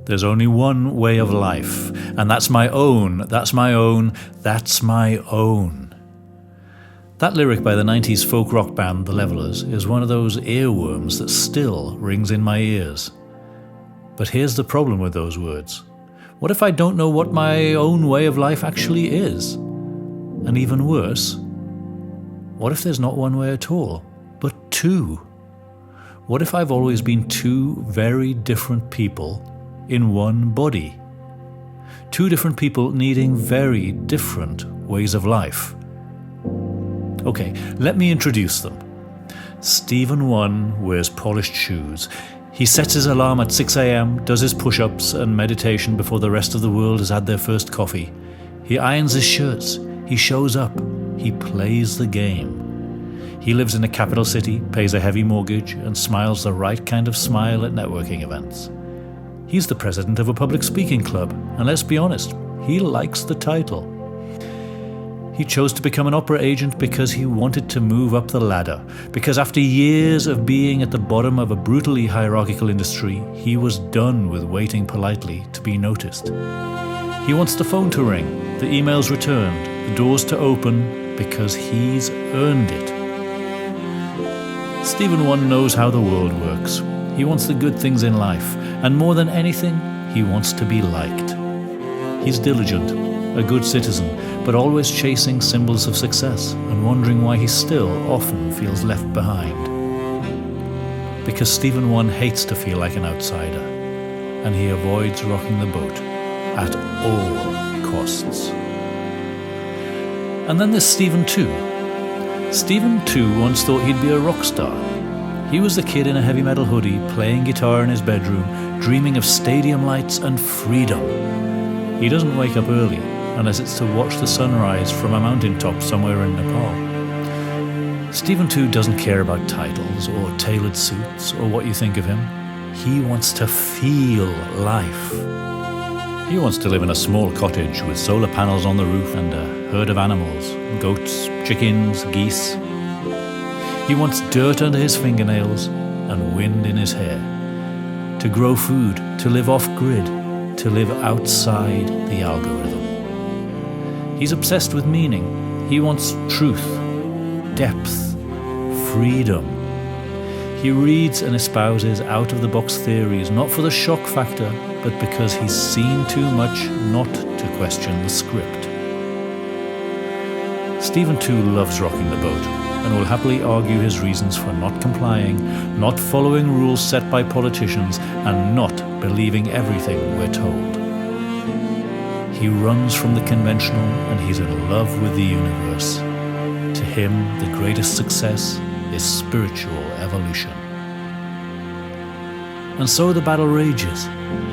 There's only one way of life, and that's my own, that's my own, that's my own. That lyric by the 90s folk rock band The Levellers is one of those earworms that still rings in my ears. But here's the problem with those words. What if I don't know what my own way of life actually is? And even worse, what if there's not one way at all, but two? What if I've always been two very different people in one body? Two different people needing very different ways of life. Okay, let me introduce them. Stephen 1 wears polished shoes. He sets his alarm at 6 a.m, does his push-ups and meditation before the rest of the world has had their first coffee. He irons his shirts. He shows up. He plays the game. He lives in a capital city, pays a heavy mortgage, and smiles the right kind of smile at networking events. He's the president of a public speaking club, and let's be honest, he likes the title. He chose to become an opera agent because he wanted to move up the ladder, because after years of being at the bottom of a brutally hierarchical industry, he was done with waiting politely to be noticed. He wants the phone to ring, the emails returned, the doors to open, because he's earned it. Stephen 1 knows how the world works. He wants the good things in life, and more than anything, he wants to be liked. He's diligent, a good citizen, but always chasing symbols of success and wondering why he still often feels left behind. Because Stephen 1 hates to feel like an outsider, and he avoids rocking the boat at all costs. And then there's Stephen 2. Stephen 2 once thought he'd be a rock star. He was the kid in a heavy metal hoodie, playing guitar in his bedroom, dreaming of stadium lights and freedom. He doesn't wake up early, unless it's to watch the sunrise from a mountaintop somewhere in Nepal. Stephen 2 doesn't care about titles or tailored suits or what you think of him. He wants to feel life. He wants to live in a small cottage with solar panels on the roof and a herd of animals, goats, chickens, geese. He wants dirt under his fingernails and wind in his hair. To grow food, to live off-grid, to live outside the algorithm. He's obsessed with meaning. He wants truth, depth, freedom. He reads and espouses out-of-the-box theories, not for the shock factor, but because he's seen too much not to question the script. Stephen 2 loves rocking the boat and will happily argue his reasons for not complying, not following rules set by politicians, and not believing everything we're told. He runs from the conventional and he's in love with the universe. To him, the greatest success is spiritual evolution. And so the battle rages.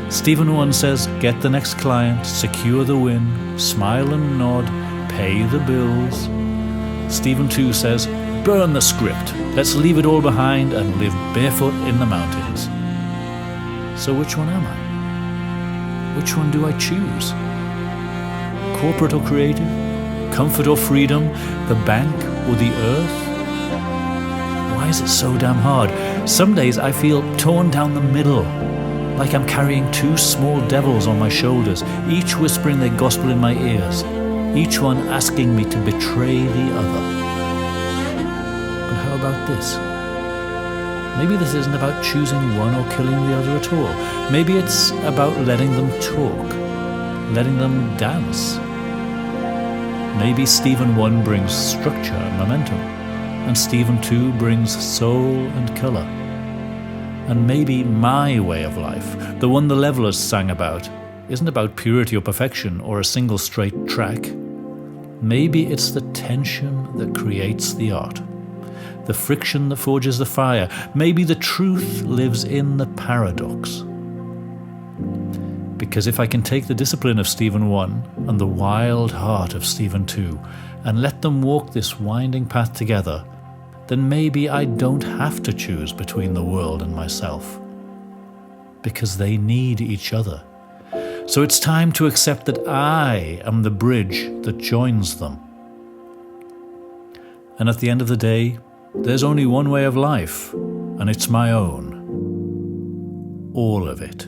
Stephen 1 says, get the next client, secure the win, smile and nod, pay the bills. Stephen 2 says, burn the script, let's leave it all behind and live barefoot in the mountains. So which one am I? Which one do I choose? Corporate or creative? Comfort or freedom? The bank or the earth? Why is it so damn hard? Some days I feel torn down the middle, like I'm carrying two small devils on my shoulders, each whispering their gospel in my ears, each one asking me to betray the other. But how about this? Maybe this isn't about choosing one or killing the other at all. Maybe it's about letting them talk, letting them dance. Maybe Stephen 1 brings structure and momentum, and Stephen 2 brings soul and colour. And maybe my way of life, the one the Levellers sang about, isn't about purity or perfection or a single straight track. Maybe it's the tension that creates the art, the friction that forges the fire. Maybe the truth lives in the paradox. Because if I can take the discipline of Stephen 1 and the wild heart of Stephen 2 and let them walk this winding path together, then maybe I don't have to choose between the world and myself. Because they need each other. So it's time to accept that I am the bridge that joins them. And at the end of the day, there's only one way of life, and it's my own. All of it.